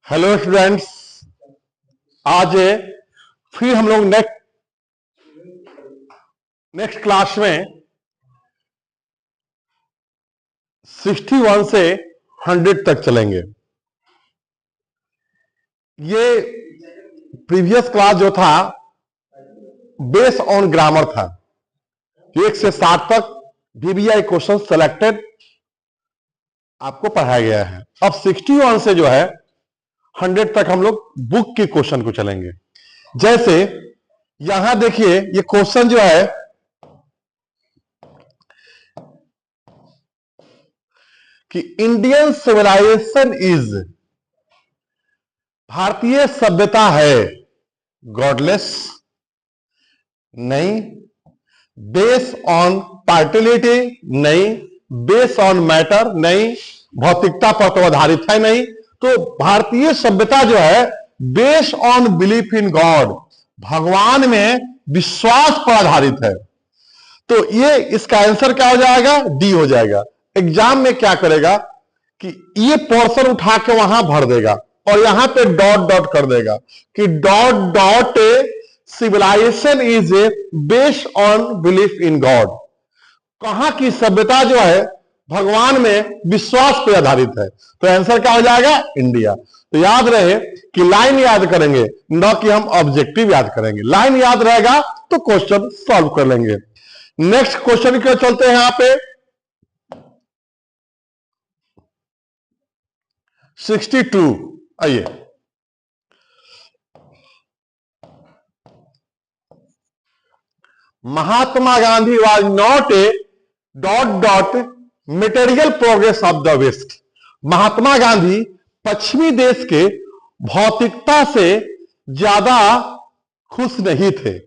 Hello students. आज फिर हम लोग नेक्स्ट क्लास में 61 से 100 तक चलेंगे। ये प्रीवियस क्लास जो था बेस ऑन ग्रामर था। 1 से 7 तक VBI क्वेश्चन सेलेक्टेड आपको पढ़ाया गया है। अब 61 से जो है 100 तक हम लोग बुक के क्वेश्चन को चलेंगे। जैसे यहां देखिए, ये क्वेश्चन जो है कि इंडियन सिविलाइजेशन इज, भारतीय सभ्यता है गॉडलेस, नहीं, बेस ऑन पार्टिलिटी, नहीं, बेस ऑन मैटर, नहीं, भौतिकता पर तो आधारित है, नहीं। तो भारतीय सभ्यता जो है base on belief in God, भगवान में विश्वास पर आधारित है। तो ये इसका आंसर क्या हो जाएगा? डी हो जाएगा। एग्जाम में क्या करेगा कि ये पोर्शन उठा के वहां भर देगा और यहां पे डॉट डॉट कर देगा कि dot dot civilisation is a based on belief in God. कहां की सभ्यता जो है भगवान में विश्वास पर आधारित है। तो आंसर क्या हो जाएगा? इंडिया। तो याद रहे कि लाइन याद करेंगे, न कि हम ऑब्जेक्टिव याद करेंगे। लाइन याद रहेगा तो क्वेश्चन सॉल्व कर लेंगे। नेक्स्ट क्वेश्चन क्यों चलते हैं यहां पे 62। आइए, Mahatma Gandhi was not a dot dot material progress of the West. Mahatma Gandhi पश्चिमी देश के भौतिकता से ज्यादा खुश नहीं थे।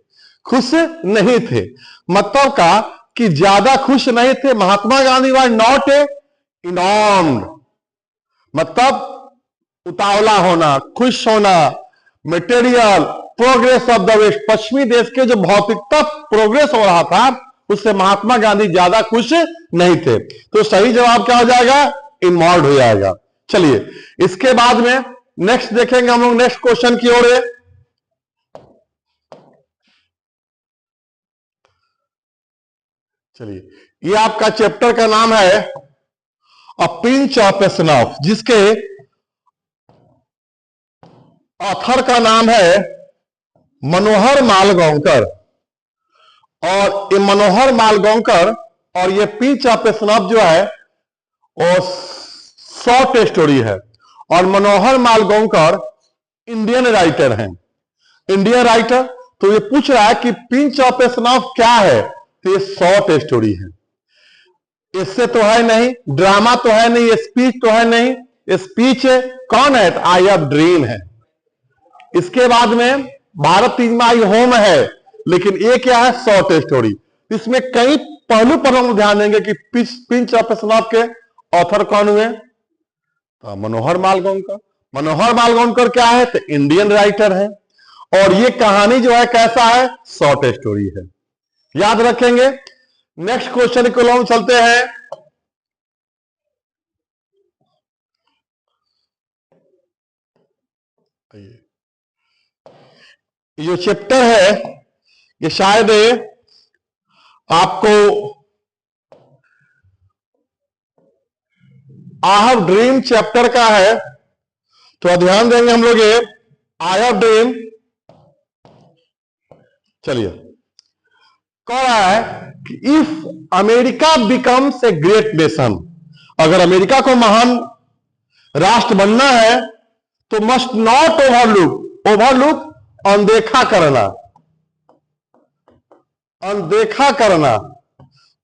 खुश नहीं थे मतलब का कि ज्यादा खुश नहीं थे। Mahatma Gandhi was not a enamoured, मतलब उतावला होना, खुश होना। Material progress of the west, पश्चिमी देश के जो भौतिकता प्रोग्रेस हो रहा था उससे महात्मा गांधी ज्यादा खुश नहीं थे। तो सही जवाब क्या हो जाएगा? इनमॉर्ड हो जाएगा। चलिए, इसके बाद में नेक्स्ट देखेंगे हम लोग नेक्स्ट क्वेश्चन की ओर। चलिए, ये आपका चैप्टर का नाम है a pinch of A snuff, जिसके ऑथर का नाम है मनोहर मालगांवकर। और ये मनोहर मालगांवकर और ये पिंच ऑफ ए स्नफ जो है वो शॉर्ट स्टोरी है। और मनोहर मालगांवकर इंडियन राइटर हैं, इंडियन राइटर। तो ये पूछ रहा है कि पिंच ऑफ ए स्नफ क्या है? तो ये शॉर्ट स्टोरी है। इससे तो है नहीं, ड्रामा तो है नहीं, स्पीच तो है नहीं। स्पीच कौन है? आई हैव ड्रीम है। इसके बाद में भारत इज माई होम है, लेकिन ये क्या है? Short story. इसमें कई पहलू पर हम ध्यान देंगे कि पिंच ऑफ ए स्नफ के ऑथर कौन हुए? तो मनोहर मालगांवकर। मनोहर मालगांवकर क्या है? तो इंडियन राइटर है। और ये कहानी जो है कैसा है? शॉर्ट स्टोरी है। याद रखेंगे। नेक्स्ट क्वेश्चन को हम चलते हैं। ये जो चैप्टर है ये शायद आपको आई हैव ड्रीम चैप्टर का है, तो ध्यान देंगे हम लोग। ये आई हैव ड्रीम, चलिए, कह रहा है कि if America becomes a great nation, अगर अमेरिका को महान राष्ट्र बनना है तो मस्ट नॉट ओवरलुक, ओवरलुक अनदेखा करना, अनदेखा करना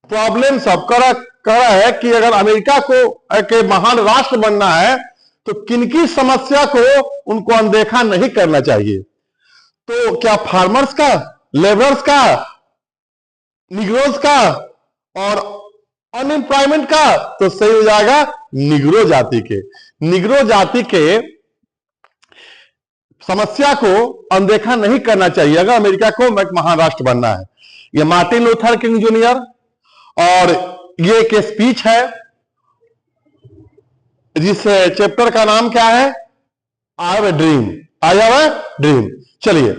प्रॉब्लम सब कर रहा है कि अगर अमेरिका को के महान राष्ट्र बनना है तो किनकी समस्या को उनको अनदेखा नहीं करना चाहिए। तो क्या फार्मर्स का, लेबरर्स का, निग्रोज का और अनएम्प्लॉयमेंट का? तो सही हो जाएगा निग्रो जाति के। निग्रो जाति के समस्या को अनदेखा नहीं करना चाहिए अगर अमेरिका को एक महान राष्ट्र बनना है। यह मार्टिन लूथर किंग जूनियर और ये एक स्पीच है जिस चैप्टर का नाम क्या है? I have a dream, I have a dream. चलिए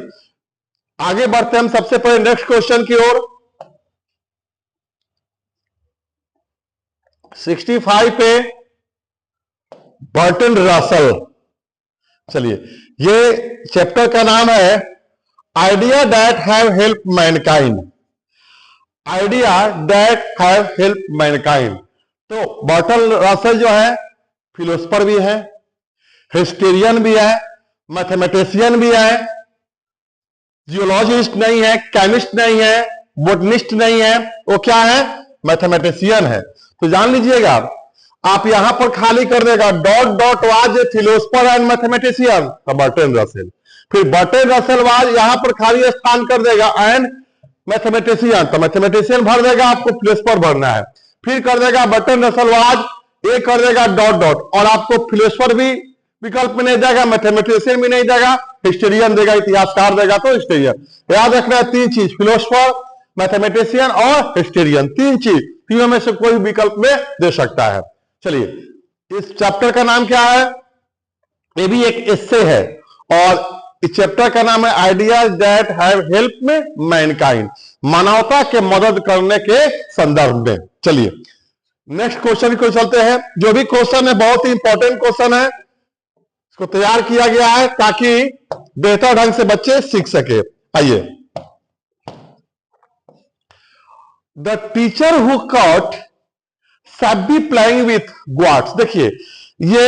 आगे बढ़ते हैं हम सबसे पहले नेक्स्ट क्वेश्चन की ओर। 65 पे बर्टन रसल। चलिए ये चैप्टर का नाम है idea that have help Mankind, idea that have help Mankind. तो बर्टन रसल जो है फिलोसफर भी है, हिस्टेरियन भी है, मैथमेटिशियन भी है, जियोलॉजिस्ट नहीं है, केमिस्ट नहीं है, बोटनिस्ट नहीं है, वो क्या है? मैथमेटिशियन है। तो जान लीजिएगा आप यहां पर खाली कर देगा dot dot was a philosopher and mathematician, Burton Russell. फिर बर्टन रसेल वाज यहां पर खाली स्थान कर देगा एंड मैथमेटिशियन, तो मैथमेटिशियन भर देगा, आपको फिलोसफर भरना है। फिर कर देगा बर्टन रसेल वाज, ए कर देगा डॉट डॉट, और आपको फिलोसफर भी विकल्प में नहीं देगा, मैथमेटिशियन भी नहीं देगा, हिस्टोरियन देगा, इतिहासकार देगा, तो हिस्टोरियन। याद रखना है तीन चीज, फिलोसफर, मैथमेटिशियन और हिस्टोरियन, तीन चीज, तीनों में से कोई विकल्प में दे सकता है। चलिए इस चैप्टर का नाम क्या है? ये भी एक एस्से है, और इस चैप्टर का नाम है आइडियाज दैट हैव हेल्प में मैनकाइंड, मानवता के मदद करने के संदर्भ में। चलिए नेक्स्ट क्वेश्चन को चलते हैं। जो भी क्वेश्चन है बहुत ही इंपॉर्टेंट क्वेश्चन है, इसको तैयार किया गया है ताकि बेहतर ढंग से बच्चे सीख सके। आइए, the teacher who caught Sabi playing with goats. देखिए ये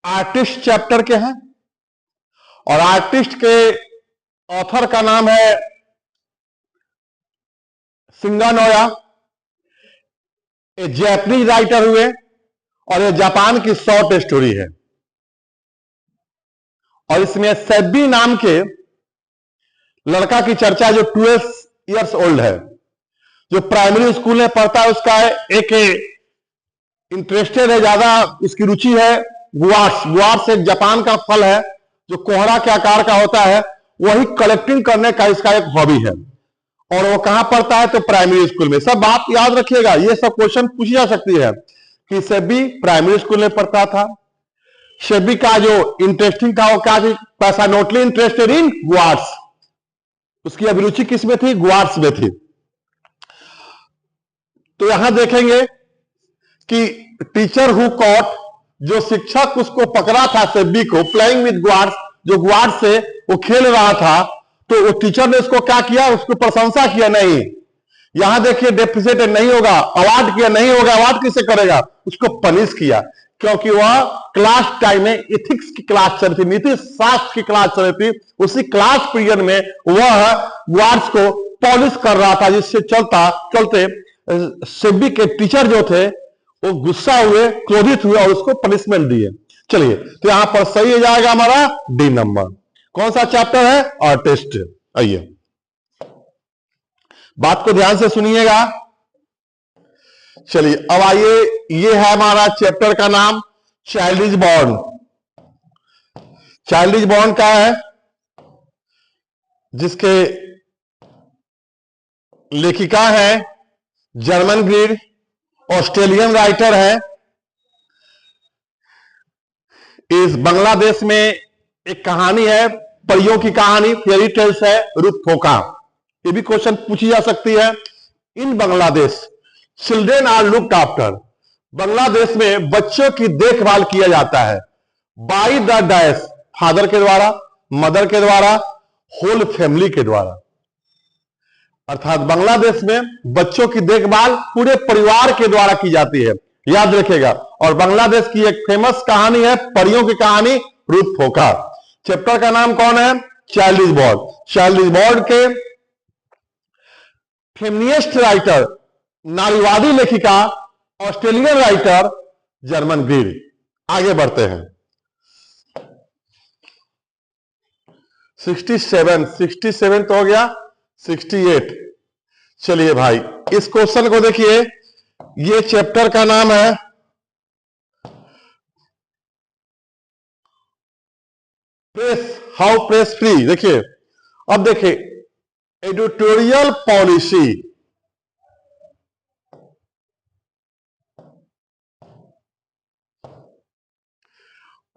आर्टिस्ट चैप्टर के हैं, और आर्टिस्ट के ऑथर का नाम है सिंगानोया, ये जापानीज राइटर हुए, और ये जापान की शॉर्ट स्टोरी है। और इसमें सैबी नाम के लड़का की चर्चा जो 12 इयर्स ओल्ड है, जो प्राइमरी स्कूल में पढ़ता है, उसका एक इंटरेस्टेड है, ज्यादा उसकी रुचि है गुआर्स। गुआर्स एक जापान का फल है जो कोहरा के आकार का होता है, वही कलेक्टिंग करने का इसका एक हॉबी है। और वो कहां पढ़ता है? तो प्राइमरी स्कूल में। सब बात याद रखिएगा, ये सब क्वेश्चन पूछी जा सकती है कि सेबी प्राइमरी स्कूल में पढ़ता था। सेबी का जो इंटरेस्टिंग था वो क्या थी? पैसानोटली इंटरेस्टेड इन गुआर्स, उसकी अभिरुचि किस में थी? गुआर्स में थी। तो यहां देखेंगे कि टीचर हु कॉट, जो शिक्षक उसको पकड़ा था सेबी को, प्लेइंग विद गुआर्स, जो गुआर्स से वो खेल रहा था, तो वो टीचर ने उसको क्या किया? उसको प्रशंसा किया नहीं। यहां देखिए डेप्रिसिएट नहीं होगा, अवार्ड किया नहीं होगा, अवार्ड किसे करेगा? उसको पनिश किया, क्योंकि वह क्लास टाइम में इथिक्स की क्लास चल रही थी, नीति शास्त्र की क्लास चल रही थी। उसी क्लास पीरियड में वह गुआर्स को पॉलिश कर रहा था, जिससे चलते सेबी के टीचर जो थे वो गुस्सा हुए, क्रोधित हुए, और उसको पनिशमेंट दिए। चलिए तो यहां पर सही हो जाएगा हमारा डी नंबर। कौन सा चैप्टर है? आर्टिस्ट। आइए बात को ध्यान से सुनिएगा। चलिए अब आइए, ये है हमारा चैप्टर का नाम child is born. Child is born क्या है? जिसके लेखिका है जर्मन ग्रीड, ऑस्ट्रेलियन राइटर है। इस बांग्लादेश में एक कहानी है, परियों की कहानी, फेरी टेल्स है, रुत फोका। ये भी क्वेश्चन पूछी जा सकती है। In Bangladesh children are looked after, Bangladesh में बच्चों की देखभाल किया जाता है बाय द डैश, फादर के द्वारा, मदर के द्वारा, होल फैमिली के द्वारा। अर्थात बांग्लादेश में बच्चों की देखभाल पूरे परिवार के द्वारा की जाती है, याद रखिएगा। और बांग्लादेश की एक फेमस कहानी है, परियों की कहानी, रुत फोका। चैप्टर का नाम कौन है? Child is born. Child is born के फेमिनिस्ट राइटर, नारीवादी लेखिका, ऑस्ट्रेलियन राइटर जर्मन ग्रीड। आगे बढ़ते हैं। 67 तो हो गया, 68। चलिए भाई इस क्वेश्चन को देखिए, ये चैप्टर का नाम है प्रेस, हाउ प्रेस फ्री। देखिए अब देखिए editorial policy,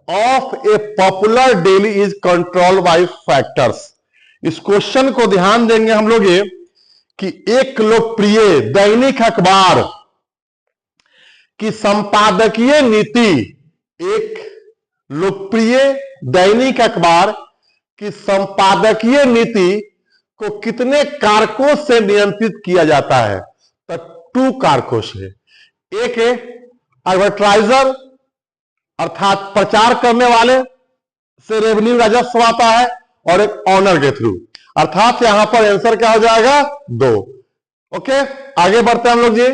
of A popular daily is control by factors. इस क्वेश्चन को ध्यान देंगे हम लोग ये कि एक लोकप्रिय दैनिक अखबार की संपादकीय नीति, एक लोकप्रिय दैनिक अखबार की संपादकीय नीति को कितने कारकों से नियंत्रित किया जाता है? तो 2 कारकों से। एक है एडवर्टाइजर अर्थात प्रचार करने वाले से रेवेन्यू राजस्व आता है, और एक ऑनर के थ्रू, अर्थात यहां पर आंसर क्या हो जाएगा? 2। ओके, आगे बढ़ते हैं हम लोग जी।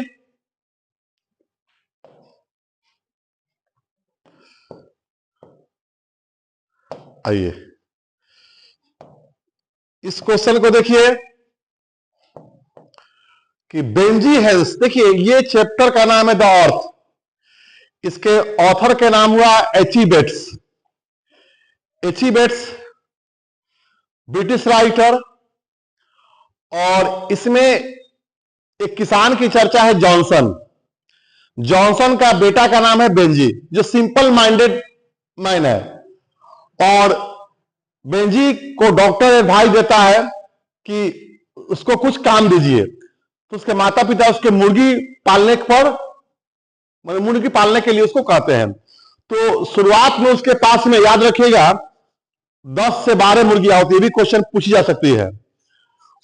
आइए इस क्वेश्चन को देखिए कि बेंजी हेल्स, देखिए ये चैप्टर का नाम है द अर्थ, इसके ऑथर के नाम हुआ एच.ई. बेट्स। एच.ई. बेट्स ब्रिटिश राइटर, और इसमें एक किसान की चर्चा है जॉनसन। जॉनसन का बेटा का नाम है बेंजी, जो सिंपल माइंडेड मैन है, और बेंजी को डॉक्टर एडवाइस देता है कि उसको कुछ काम दीजिए। तो उसके माता पिता उसके मुर्गी पालने पर, मतलब मुर्गी पालने के लिए उसको कहते हैं। तो शुरुआत में उसके पास में, याद रखिएगा, 10 से 12 मुर्गियां होती है, भी क्वेश्चन पूछी जा सकती है।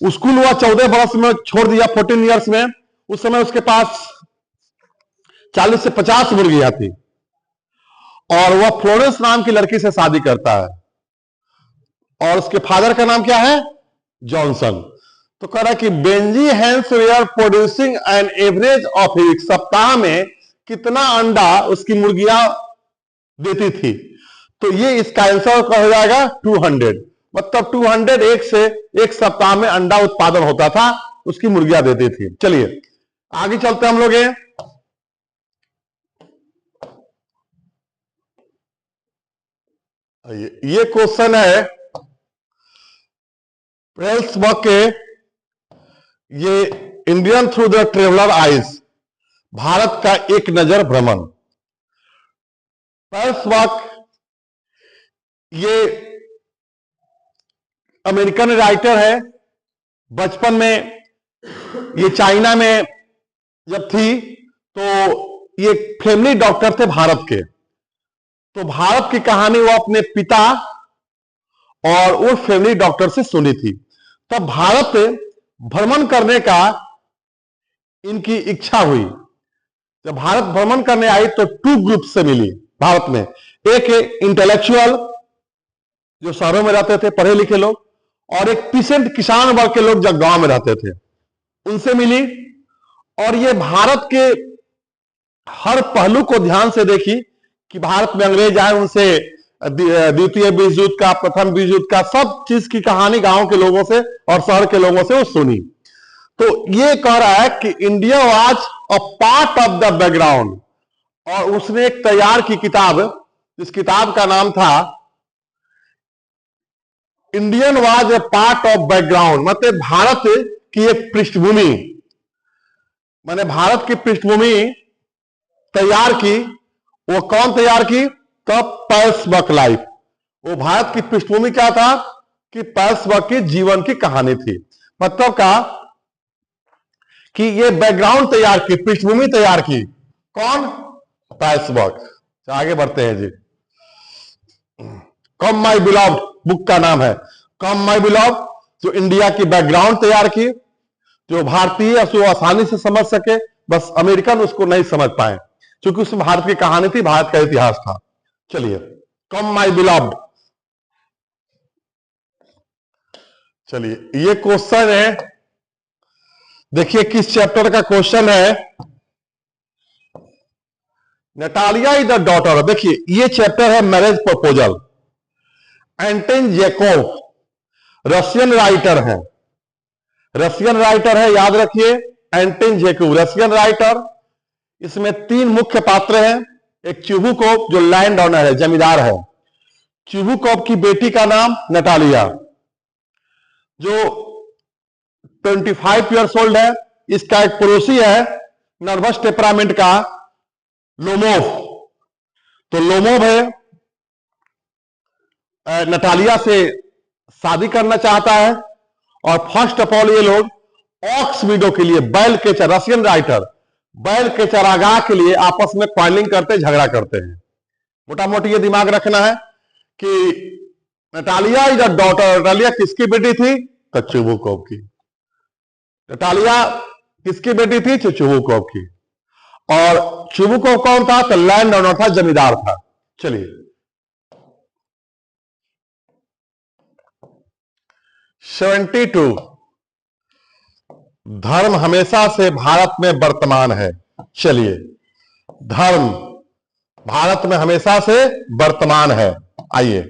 स्कूल हुआ 14 वर्ष में, छोड़ दिया 14 ईयर्स में। उस समय उसके पास 40 से 50 मुर्गियां थी, और वह फ्लोरेंस नाम की लड़की से शादी करता है, और उसके फादर का नाम क्या है? जॉनसन। तो कह रहा है कि Benjy hens were producing an average of week, सप्ताह में कितना अंडा उसकी मुर्गियां देती थी? तो ये इसका आंसर हो जाएगा 200। मतलब 200 एक सप्ताह में अंडा उत्पादन होता था, उसकी मुर्गियां देती थी। चलिए आगे चलते हम लोग। ये क्वेश्चन है वेल्सबर्ग के, ये Indian through the traveller eyes, Bharat का एक नजर भ्रमण। वेल्सबर्ग ये अमेरिकन राइटर है। बचपन में ये चाइना में जब थी तो ये फैमिली डॉक्टर थे भारत के। तो भारत की कहानी वो अपने पिता और वो फैमिली डॉक्टर से सुनी थी। तब भारत भ्रमण करने का इनकी इच्छा हुई। जब भारत भ्रमण करने आई तो 2 ग्रुप से मिली भारत में। एक है इंटेलेक्चुअल, जो शहरों में रहते थे, पढ़े लिखे लोग, और एक पीसेंट किसान वर्ग के लोग जो गांव में रहते थे, उनसे मिली। और ये भारत के हर पहलू को ध्यान से देखी कि भारत में अंग्रेज आए, उनसे द्वितीय विश्व युद्ध का, प्रथम विश्व युद्ध का, सब चीज की कहानी गांव के लोगों से और शहर के लोगों से वो सुनी। तो ये कह रहा है कि India was a part of the background, और उसने एक तैयार की किताब, जिस किताब का नाम था Indian was a part of background, मतलब भारत की एक पृष्ठभूमि, मैंने भारत की पृष्ठभूमि तैयार की। वो कौन तैयार की? तो पैल्सबर्ग लाइफ। वो भारत की पृष्ठभूमि क्या था कि पैल्सबर्ग की जीवन की कहानी थी। मतलब का कि ये बैकग्राउंड तैयार की, पृष्ठभूमि तैयार की, कौन? पैल्सबर्ग। आगे बढ़ते हैं जी। कम माई बिलव्ड बुक का नाम है, कम माई बिलव्ड, जो इंडिया की बैकग्राउंड तैयार की, जो भारतीय उसको आसानी से समझ सके। बस अमेरिकन उसको नहीं समझ पाए, क्योंकि उसमें भारत की कहानी थी, भारत का इतिहास था। चलिए, कम माई बिलव्ड। चलिए ये क्वेश्चन है, देखिए किस चैप्टर का क्वेश्चन है। नटालिया इज द डॉटर, देखिए ये चैप्टर है मैरिज प्रपोजल। एंटन जेकोव रशियन राइटर है, रशियन राइटर है, याद रखिए, एंटन जेकोव रशियन राइटर। इसमें 3 मुख्य पात्र हैं। एक चुबुकोव जो लैंड ओनर है, जमींदार है। चुबुकोव की बेटी का नाम नटालिया, जो 25 ईयर्स ओल्ड है। इसका एक पड़ोसी है नर्वस टेम्परामेंट का, लोमोव। तो लोमोव है, नटालिया से शादी करना चाहता है। और फर्स्ट ऑफ ऑल ये लोग ऑक्स विडो के लिए, बैल के रशियन राइटर, बैल के चरागाह के लिए आपस में क्वाइलिंग करते, झगड़ा करते हैं। मोटा मोटी ये दिमाग रखना है कि Natalia is a daughter. Natalia किसकी बेटी थी? तो चुबुकोव की। नटालिया किसकी बेटी थी? चुबुकोव की। और चुबुकोव कौन था? तो लैंड ओनर था, जमींदार था। चलिए 72, धर्म हमेशा से भारत में वर्तमान है। चलिए, धर्म भारत में हमेशा से वर्तमान है। आइए,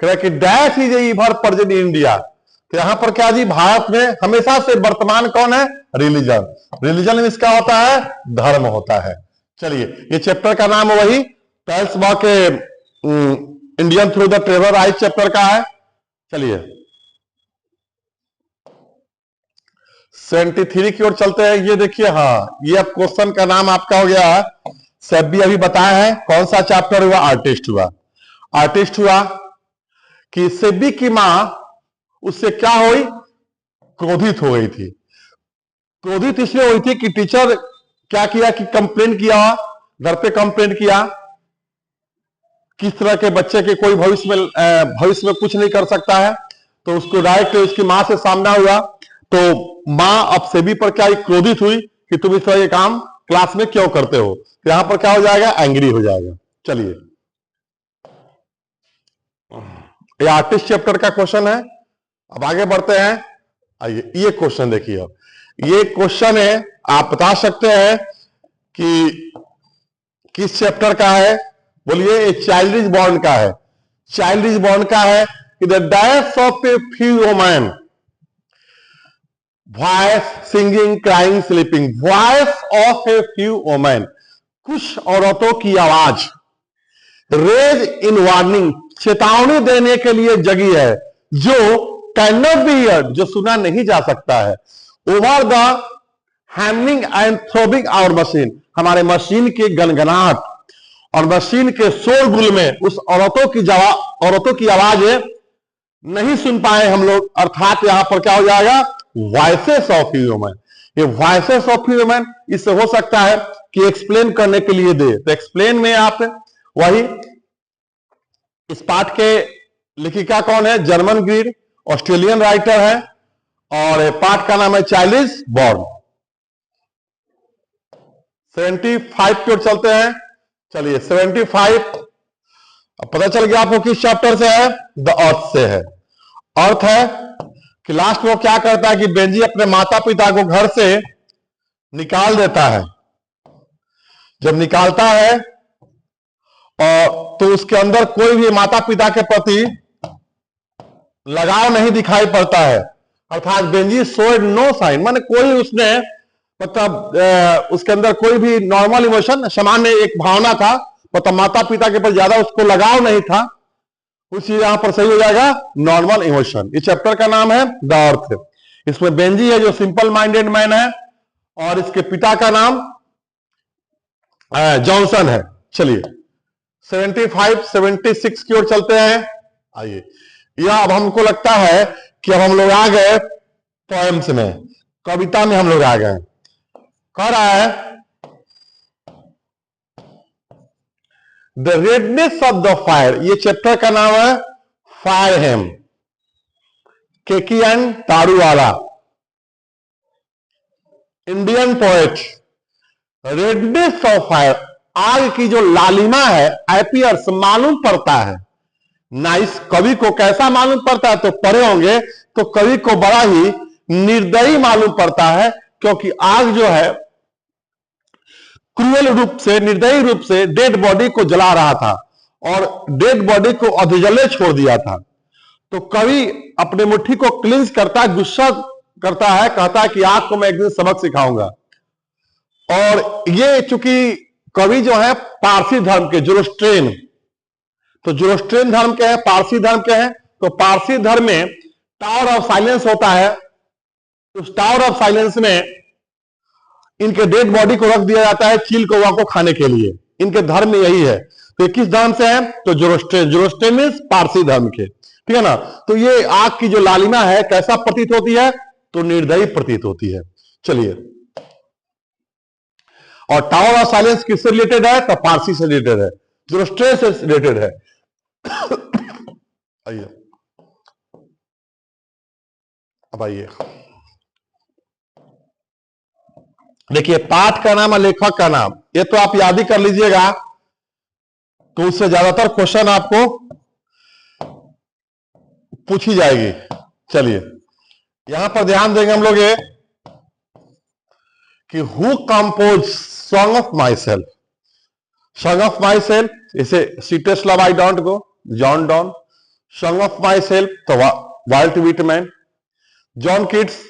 कि dash is इवर present in India. तो यहां पर क्या जी? भारत में हमेशा से वर्तमान कौन है? रिलीजन। रिलीजन में इसका होता है धर्म होता है। चलिए, ये चैप्टर का नाम वही टाइल्स बॉ के Indian through the traveller eyes chapter का है। चलिए 73 की ओर चलते हैं। ये देखिए, हाँ, ये अब क्वेश्चन का नाम आपका हो गया, सब भी अभी बताया है। कौन सा चैप्टर हुआ? आर्टिस्ट हुआ। आर्टिस्ट हुआ कि सेबी की मां उससे क्या हुई? क्रोधित हो गई थी। क्रोधित इसलिए हुई थी कि टीचर क्या किया कि कंप्लेन किया, घर पे कंप्लेन किया, किस तरह के बच्चे के कोई भविष्य में कुछ नहीं कर सकता है। तो उसको डायरेक्ट उसकी मां से सामना हुआ। तो मां अब सेबी पर क्या क्रोधित हुई कि तुम इस तरह के काम क्लास में क्यों करते हो। तो यहां पर क्या हो जाएगा? एंग्री हो जाएगा। चलिए, ये आर्टिस्ट चैप्टर का क्वेश्चन है। अब आगे बढ़ते हैं। आइए, ये क्वेश्चन देखिए। अब ये क्वेश्चन है, आप बता सकते हैं कि किस चैप्टर का है? बोलिए। ये चाइल्ड इज बॉर्न का है। चाइल्ड इज बॉर्न का है कि the death of a few women, voice, singing, crying, sleeping. Voice of a few women, कुछ औरतों की आवाज। रेज इन वार्निंग, चेतावनी देने के लिए जगी है, जो कैन नॉट बी हियर्ड, जो सुना नहीं जा सकता है। Over the humming and throbbing our machine, हमारे मशीन की गनगनाहट और मशीन के शोरगुल में उस औरतों की आवाजें नहीं सुन पाए हम लोग। अर्थात यहां पर क्या हो जाएगा? Voices of human. ये वॉइसेस ऑफ ह्यूमन, इससे हो सकता है कि एक्सप्लेन करने के लिए दे। तो एक्सप्लेन में आप वही, इस पाठ के लेखिका कौन है? जर्मन ग्रीड, ऑस्ट्रेलियन राइटर है। और पाठ का नाम है चाइल्ड इज बॉर्न। 75 की ओर चलते हैं। चलिए 75, अब पता चल गया आपको किस चैप्टर से है? द अर्थ से है। अर्थ है कि लास्ट में क्या करता है कि बेंजी अपने माता पिता को घर से निकाल देता है। जब निकालता है और तो उसके अंदर कोई भी माता पिता के प्रति लगाव नहीं दिखाई पड़ता है। अर्थात बेंजी शोड नो साइन, माने कोई उसने मतलब उसके अंदर कोई भी नॉर्मल इमोशन, सामान्य एक भावना था, मतलब माता पिता के प्रति ज्यादा उसको लगाव नहीं था। कुछ चीज यहां पर सही हो जाएगा, नॉर्मल इमोशन। इस चैप्टर का नाम है द अर्थ। इसमें बेंजी है जो सिंपल माइंडेड मैन है, और इसके पिता का नाम जॉनसन है। चलिए 75, 76 की ओर चलते हैं। आइए, यह अब हमको लगता है कि अब हम लोग आ गए पोएम्स में, कविता में हम लोग आ गए। कह रहा है the redness of the fire, ये चैप्टर का नाम है fire hymn, Keki N Daruwalla, Indian poet. Redness of fire, आग की जो लालिमा है, एपियर्स, मालूम पड़ता है। नाइस, कवि को कैसा मालूम पड़ता है? तो पढ़े होंगे तो कवि को बड़ा ही निर्दयी मालूम पड़ता है, क्योंकि आग जो है क्रूएल रूप से, निर्दयी रूप से डेड बॉडी को जला रहा था और डेड बॉडी को अधजले छोड़ दिया था। तो कवि अपने मुट्ठी को क्लींस करता है, गुस्सा करता है, कहता है कि आग को मैं एक दिन सबक सिखाऊंगा। और ये चूंकि कवि जो है पारसी धर्म के, जोरोस्ट्रेन, तो जोरोस्ट्रेन धर्म के हैं, पारसी धर्म के हैं। तो पारसी धर्म में टावर ऑफ साइलेंस होता है। उस टावर ऑफ साइलेंस में इनके डेड बॉडी को रख दिया जाता है चील कौवा को खाने के लिए। इनके धर्म में यही है। तो ये किस धर्म से है? तो जोरोस्ट्रेन। जोरोस्ट्रेन मीन्स पारसी धर्म के, ठीक है ना। तो ये आग की जो लालिमा है कैसा प्रतीत होती है? तो निर्दयी प्रतीत होती है। चलिए, और टावर ऑफ साइलेंस किससे रिलेटेड है? तो पारसी से रिलेटेड है, जोरोस्ट्रेन से रिलेटेड है। आइए, अब आइए, देखिए पाठ का नाम और लेखक का नाम, ये तो आप याद ही कर लीजिएगा, तो उससे ज्यादातर क्वेश्चन आपको पूछी जाएगी। चलिए, यहां पर ध्यान देंगे हम लोग ये कि who compose song of myself. Song of myself, इसे sweetest love I don't go, John Donne. Song of myself तो वाल्ट विटमैन। जॉन किट्स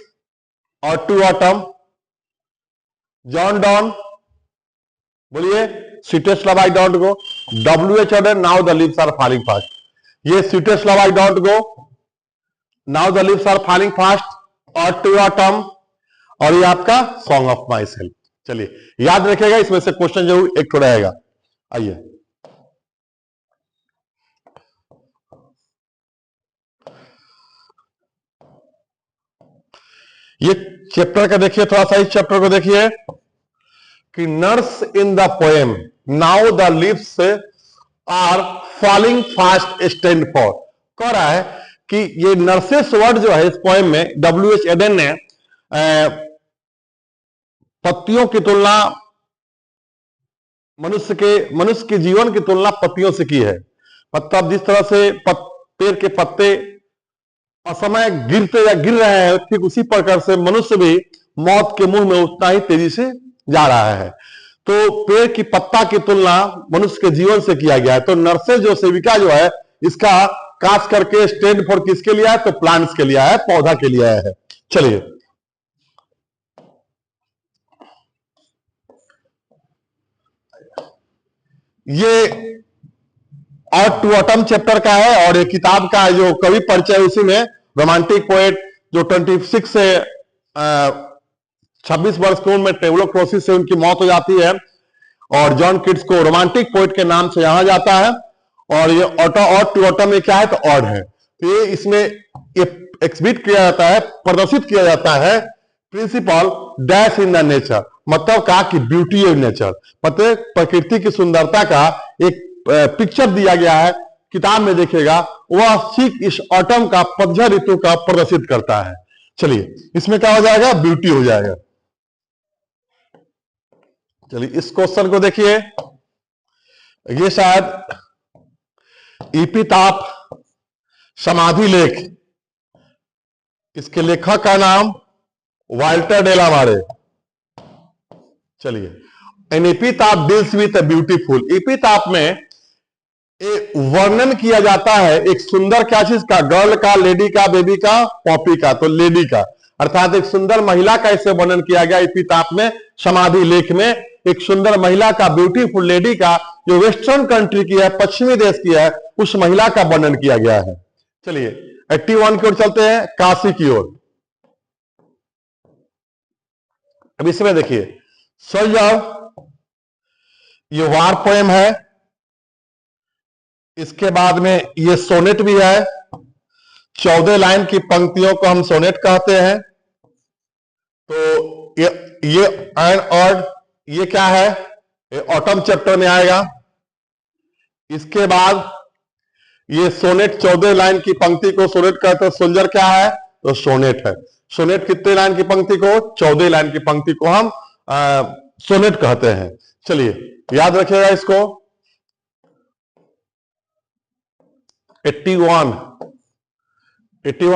और टू ऑटम। जॉन डॉन, बोलिए, sweetest love I don't go. W.H. Auden, now the leaves are falling fast. ये sweetest love I don't go, now the leaves are falling fast और to autumn, और ये आपका song of my self. चलिए, याद रखिएगा, इसमें से क्वेश्चन जरूर एक तो रहेगा। आइए, ये चैप्टर का देखिए, थोड़ा सा इस चैप्टर को देखिए कि nurse in the poem now the leaves are falling fast stand for, कह रहा है कि ये नर्सेस वर्ड जो है इस पोएम में W.H. एडन ने पत्तियों की तुलना मनुष्य के जीवन की तुलना पत्तियों से की है। मतलब जिस तरह से पेड़ के पत्ते असमय गिरते या गिर रहे हैं, ठीक उसी प्रकार से मनुष्य भी मौत के मुंह में उतना ही तेजी से जा रहा है। तो पेड़ की पत्ता की तुलना मनुष्य के जीवन से किया गया है। तो नर्सेज जो सेविका जो है, इसका खास करके स्टैंड फॉर किसके लिए है? तो प्लांट्स के लिए है, पौधा के लिए है। चलिए, ये और टू ऑटम चैप्टर का है, और ये किताब का जो कवि परिचय उसी में रोमांटिक पोएट जो 26 से 26 वर्ष की उम्र में ट्यूबरक्लोसिस से उनकी मौत हो जाती है, और जॉन किट्स को रोमांटिक पोएट के नाम से जाना जाता है। और ये और टू ऑटम में क्या है? तो ऑड है। तो ये इसमें ये एक्सहिबिट किया जाता है, प्रदर्शित किया जाता है principle dash in the nature, मतलब कहा कि ब्यूटी इन नेचर, मतलब प्रकृति की सुंदरता का एक पिक्चर दिया गया है किताब में, देखिएगा वह ठीक इस ऑटम का, पतझड़ ऋतु का प्रदर्शित करता है। चलिए, इसमें क्या हो जाएगा? ब्यूटी हो जाएगा। चलिए, इस क्वेश्चन को देखिए, ये शायद इपिताफ समाधि लेख, इसके लेखक का नाम वाल्टर डेलामारे। चलिए, an epitaph deals with a beautiful, epitaph में वर्णन किया जाता है एक सुंदर क्या चीज का? गर्ल का, लेडी का, बेबी का, पॉपी का। तो लेडी का, अर्थात एक सुंदर महिला का इसे वर्णन किया गया एपिताफ में, समाधि लेख में एक सुंदर महिला का, ब्यूटीफुल लेडी का, जो वेस्टर्न कंट्री की है, पश्चिमी देश की है, उस महिला का वर्णन किया गया है। चलिए, 81 की ओर चलते हैं, काशी की ओर। अब इसमें देखिए, सोल्जर, ये वार पोएम है। इसके बाद में ये सोनेट भी है, 14 लाइन की पंक्तियों को हम सोनेट कहते हैं। तो ये एंड ऑड, ये क्या है? ये ऑटम चैप्टर में आएगा। इसके बाद ये सोनेट 14 लाइन की पंक्ति को सोनेट कहते हैं। सोल्जर क्या है? तो सोनेट है। सोनेट कितने लाइन की पंक्ति को? 14 लाइन की पंक्ति को हम सोनेट कहते हैं। चलिए, याद रखिएगा इसको। 81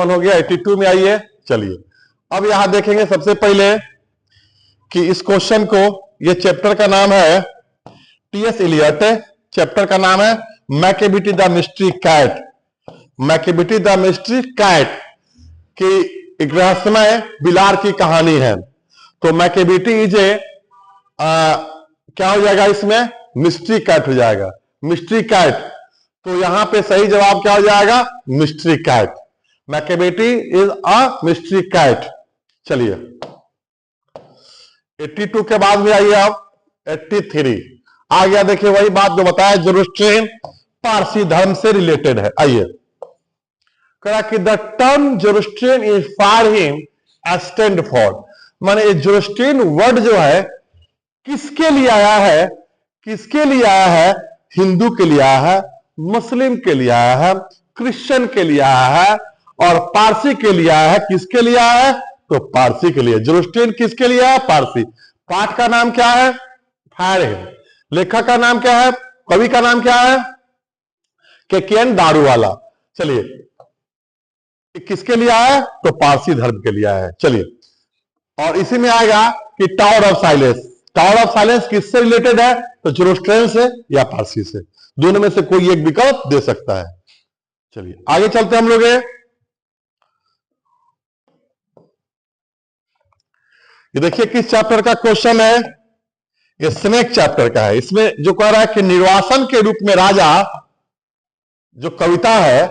हो गया, 82 में आइए। चलिए, अब यहां देखेंगे सबसे पहले कि इस क्वेश्चन को, ये चैप्टर का नाम है T.S. इलियट, चैप्टर का नाम है Macavity the mystery cat. Macavity the mystery cat की एक रहस्यमय बिलार की कहानी है। तो मैकेबिटी इज ए क्या हो जाएगा इसमें? मिस्ट्री कैट हो जाएगा, मिस्ट्री कैट। तो यहां पे सही जवाब क्या हो जाएगा? Mystery cat. Macavity is a mystery cat. चलिए, 82 के बाद में आइए आप 83। आ गया, देखिए वही बात जो बताया, जोरोस्ट्रियन पारसी धर्म से रिलेटेड है। आइए, कहा कि the term Zoroastrian inspire him stand for, माने ये जोरोस्ट्रियन वर्ड जो है किसके लिए आया है, किसके लिए आया है, हिंदू के लिए आया है, मुस्लिम के लिए आया है, क्रिश्चियन के लिए आया है और पारसी के लिए आया है। किसके लिए आया है, तो पारसी के लिए। जोरोस्ट्रियन किसके लिए आया, पारसी। पाठ का नाम क्या है, फायर है। लेखक का नाम क्या है, कवि का नाम क्या है, केकेएन दारूवाला। चलिए, किसके लिए आया है, तो पारसी धर्म के लिए आया है। चलिए, और इसी में आएगा कि tower of silence. Tower of silence किससे रिलेटेड है, तो जोरोस्ट्रियन से या पारसी से, दोनों में से कोई एक विकल्प दे सकता है। चलिए आगे चलते हम लोग। ये देखिए किस चैप्टर का क्वेश्चन है, ये स्नेक चैप्टर का है। इसमें जो कह रहा है कि निर्वासन के रूप में राजा, जो कविता है,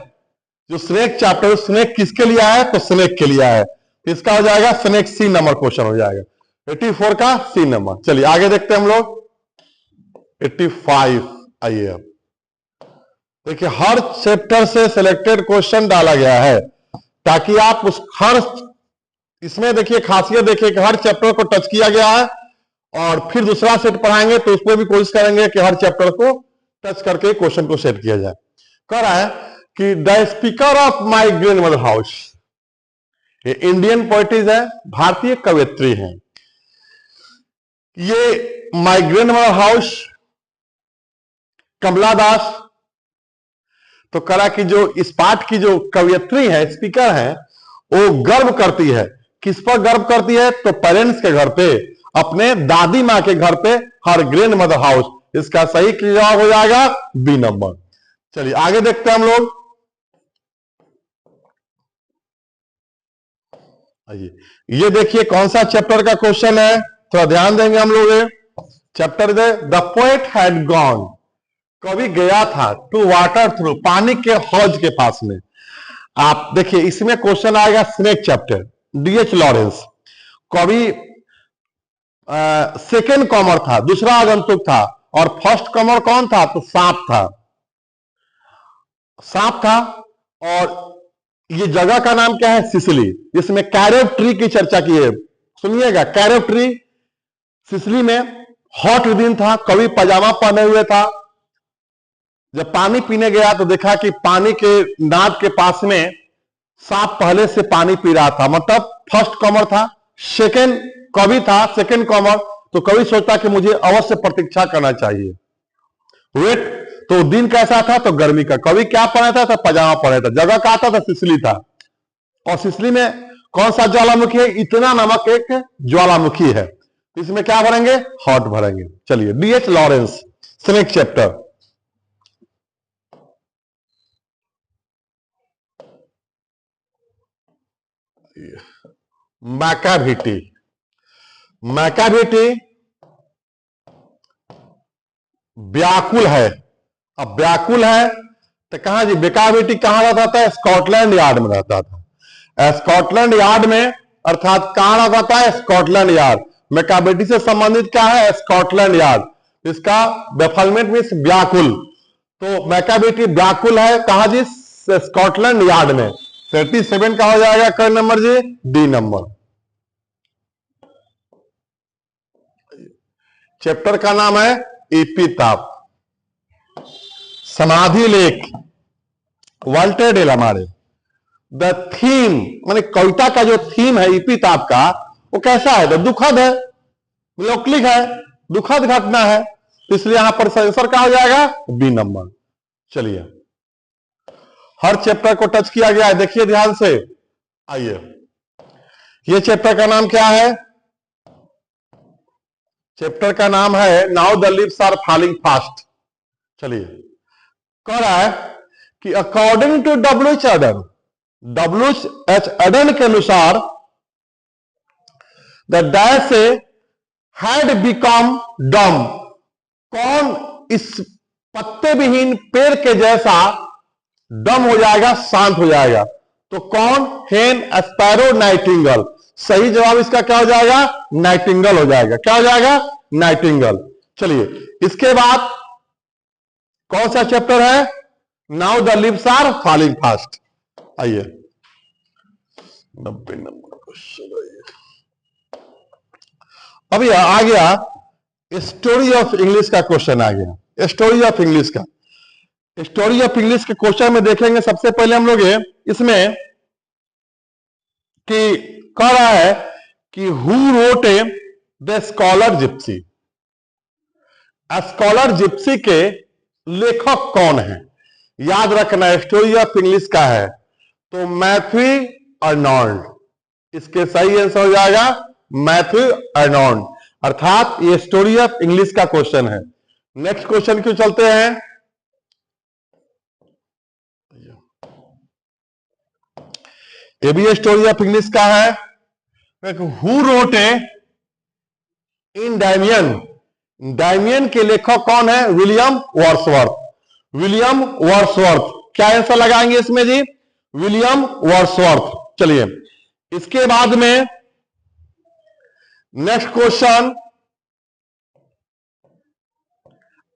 जो स्नेक चैप्टर, स्नेक किसके लिए आया है, तो स्नेक के लिए आया है। इसका हो जाएगा स्नेक, सी नंबर क्वेश्चन हो जाएगा, 84 का सी नंबर। चलिए आगे देखते हैं हम लोग 85। आइए, अब देखिए हर चैप्टर से सिलेक्टेड क्वेश्चन डाला गया है ताकि आप उस हर, इसमें देखिए खासियत देखिए कि हर चैप्टर को टच किया गया है और फिर दूसरा सेट पढ़ाएंगे तो उसमें भी कोशिश करेंगे कि हर चैप्टर को टच करके क्वेश्चन को सेट किया जाए। कह रहा है कि the speaker of my grand mother house, ये इंडियन पोइटिस है, भारतीय कवयित्री हैं। ये माई ग्रैंड मदर हाउस कमला दास, तो करा कि जो इस पाठ की जो कवयित्री है, स्पीकर है, वो गर्व करती है। किस पर गर्व करती है, तो पेरेंट्स के घर पे, अपने दादी माँ के घर पे, हर ग्रैंड मदर हाउस। इसका सही जवाब हो जाएगा बी नंबर। चलिए आगे देखते हैं हम लोग। आइए, ये देखिए कौन सा चैप्टर का क्वेश्चन है, थोड़ा ध्यान देंगे हम लोग। Chapter the poet had gone, कवि गया था, टू वाटर थ्रू, पानी के हौज के पास में। आप देखिए इसमें क्वेश्चन आएगा स्नेक चैप्टर, डीएच लॉरेंस। कवि सेकेंड कॉमर था, दूसरा आगंतुक था, और फर्स्ट कॉमर कौन था, तो सांप था। सांप था, और ये जगह का नाम क्या है, सिसिली, जिसमें कैरेव ट्री की चर्चा की है। सुनिएगा, कैरेव ट्री सिसिली में हॉट दिन था, कवि पजामा पहने हुए था। जब पानी पीने गया तो देखा कि पानी के नाद के पास में सांप पहले से पानी पी रहा था, मतलब फर्स्ट कॉमर था। सेकेंड कवि था, सेकेंड कॉमर, तो कवि सोचता कि मुझे अवश्य प्रतीक्षा करना चाहिए, वेट। तो दिन कैसा था, तो गर्मी का। कवि क्या पहना था, तो पजामा पहना था। जगह कहा था, तो सिसिली था। और सिसिली में कौन सा ज्वालामुखी है, इतना नामक एक ज्वालामुखी है। इसमें क्या भरेंगे, हॉट भरेंगे। चलिए, D H Lawrence, snake chapter. Macavity, Macavity व्याकुल है। अब व्याकुल है तो कहां जी, मैकाविटी कहां रहता था, स्कॉटलैंड यार्ड में रहता था। स्कॉटलैंड यार्ड में, अर्थात कहां रहता था, स्कॉटलैंड यार्ड। मैकाविटी से संबंधित क्या है, स्कॉटलैंड यार्ड। इसका डेफलमेंट मीन्स व्याकुल, तो मैकाविटी व्याकुल है कहां जी, स्कॉटलैंड यार्ड में। 37 का हो जाएगा कौन नंबर जी, डी नंबर। चैप्टर का नाम है एपिताफ, समाधि लेख, वाल्टर डे लामारे। द थीम, माने कविता का जो थीम है एपिताफ का, वो कैसा है, तो दुखद है, लौकिक है, दुखद घटना है, इसलिए यहां पर आंसर क्या हो जाएगा, बी नंबर। चलिए, हर चैप्टर को टच किया गया है, देखिए ध्यान से। आइए, ये चैप्टर का नाम क्या है, चैप्टर का नाम है now the leaves are falling fast. चलिए, कह रहा है कि according to W H. Auden, W H. Auden के अनुसार द डैश हैड बिकम डम, कौन इस पत्ते विहीन पेड़ के जैसा डम हो जाएगा, शांत हो जाएगा, तो कौन, हेन, स्पैरो, नाइटिंगल। सही जवाब इसका क्या हो जाएगा, नाइटिंगल हो जाएगा। क्या हो जाएगा, नाइटिंगल। चलिए, इसके बाद कौन सा चैप्टर है? Now the leaves are falling fast. आइए 90 नंबर क्वेश्चन। अभी आ गया स्टोरी ऑफ इंग्लिश का क्वेश्चन आ गया। स्टोरी ऑफ इंग्लिश का, स्टोरी ऑफ इंग्लिश के क्वेश्चन में देखेंगे सबसे पहले हम लोग इसमें कि कह रहा है कि who wrote the scholar Gypsy. Scholar Gypsy के लेखक कौन है? याद रखना स्टोरी ऑफ इंग्लिश का है तो मैथ्यू अर्नोल्ड। इसके सही आंसर हो जाएगा मैथ्यू अर्नोल्ड, अर्थात ये स्टोरी ऑफ इंग्लिश का क्वेश्चन है। नेक्स्ट क्वेश्चन क्यों चलते हैं? ये भी स्टोरी ऑफ इंग्लिश का है। Who wrote Endymion. Endymion के लेखक कौन है? William Wordsworth. William Wordsworth. क्या आंसर लगाएंगे इसमें जी? William Wordsworth. चलिए, इसके बाद में next question,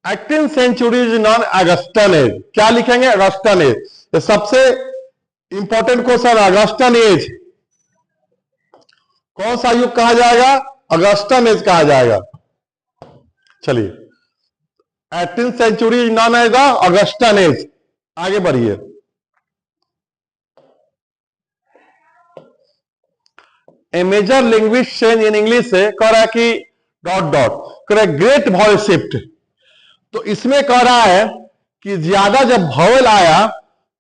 18th century is known Augustan age. क्या लिखेंगे? Augustan age. ये सबसे इंपॉर्टेंट क्वेश्चन। ऑगस्टन एज कौन सा युग कहा जाएगा? ऑगस्टन एज कहा जाएगा। चलिए, 18th century is known age the Augustan age. आगे बढ़िए। A major language change in English से कह रहा है कि डॉट डॉट कह रहा है ग्रेट वॉवल शिफ्ट। तो इसमें कह रहा है कि ज्यादा जब वॉवल आया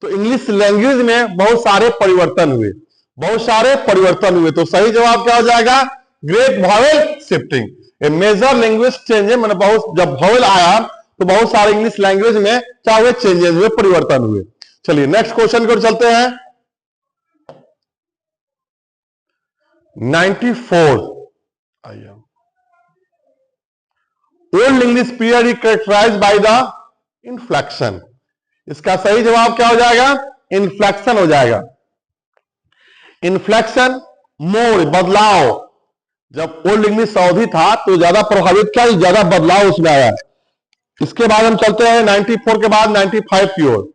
तो इंग्लिश लैंग्वेज में बहुत सारे परिवर्तन हुए, बहुत सारे परिवर्तन हुए। तो सही जवाब क्या हो जाएगा? Great vowel shifting. A major language change है, मैंने बहुत जब वॉवल आया तो बहुत सारे इंग्लिश लैंग्वेज में क्या हुए? चेंजेस हुए, परिवर्तन हुए। चलिए नेक्स्ट क्वेश्चन की ओर चलते हैं। 94 आइए। Old English period is characterised by the inflection. इसका सही जवाब क्या हो जाएगा? इन्फ्लेक्शन हो जाएगा। इन्फ्लेक्शन मोड़, बदलाव। जब ओल्ड इंग्लिश अवधि था तो ज्यादा प्रभावित क्या, ज्यादा बदलाव उसमें आया। इसके बाद हम चलते हैं 94 के बाद 95 की ओर।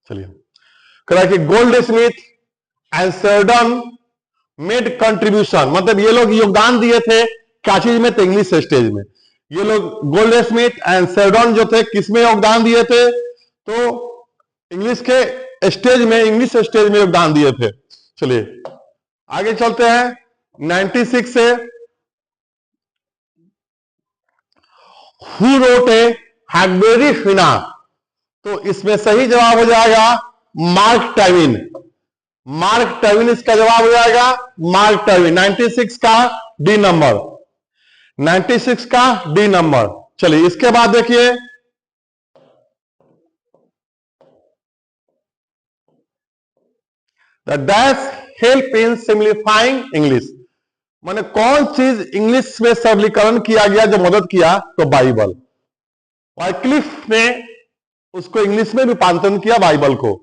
चलिए, कह रहा है कि gold Smith and Sheldon made contribution. मतलब ये लोग योगदान दिए थे क्या चीज में? तो इंग्लिश स्टेज में। ये लोग गोल्ड स्मिथ एंड शेल्डन जो थे किसमें योगदान दिए थे? तो इंग्लिश के स्टेज में, इंग्लिश स्टेज में योगदान दिए थे। चलिए आगे चलते हैं 96 से। Who wrote a Huckleberry Finn. तो इसमें सही जवाब हो जाएगा मार्क ट्वेन। मार्क ट्वेन इसका जवाब हो जाएगा, मार्क ट्वेन। 96 का डी नंबर, 96 का डी नंबर। चलिए इसके बाद देखिए the dash help in simplifying English. माने कौन चीज इंग्लिश में सरलीकरण किया गया जो मदद किया? तो बाइबल। वाइक्लिफ ने उसको इंग्लिश में रूपांतरण किया बाइबल को।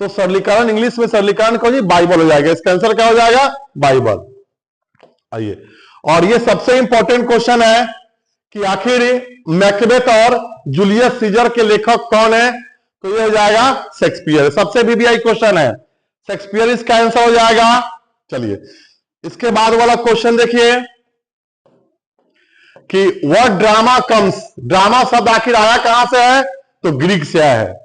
तो सरलीकरण, इंग्लिश में सरलीकरण कौन जी? बाइबल हो जाएगा। इसका आंसर क्या हो जाएगा? बाइबल। आइए, और ये सबसे इंपॉर्टेंट क्वेश्चन है कि आखिर मैकबेथ और जूलियस सीजर के लेखक कौन है? तो ये हो जाएगा शेक्सपियर। सबसे बीबीआई क्वेश्चन है, शेक्सपियर इसका आंसर हो जाएगा। चलिए इसके बाद वाला क्वेश्चन देखिए कि व्हाट ड्रामा कम्स। ड्रामा शब्द आखिर आया कहां से है? तो ग्रीक से आया है।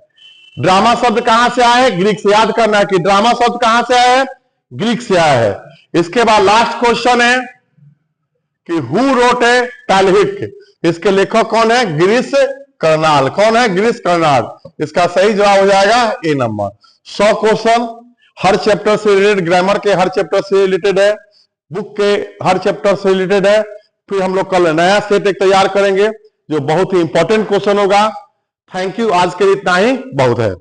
ड्रामा शब्द कहां से आया है? ग्रीक से। याद करना है कि ड्रामा शब्द कहां से आया है? ग्रीक से आया है। इसके बाद लास्ट क्वेश्चन है कि हु रोट ए टैलहिक। इसके लेखक कौन है? गिरीश कर्नाल। कौन है? गिरीश कर्नाल। इसका सही जवाब हो जाएगा ए नंबर। 100 क्वेश्चन हर चैप्टर से रिलेटेड, ग्रामर के हर चैप्टर से रिलेटेड है, बुक के हर चैप्टर से रिलेटेड है। फिर हम लोग कल नया सेट एक तैयार करेंगे जो बहुत ही इंपॉर्टेंट क्वेश्चन होगा। Thank you. आज के लिए इतना ही बहुत है।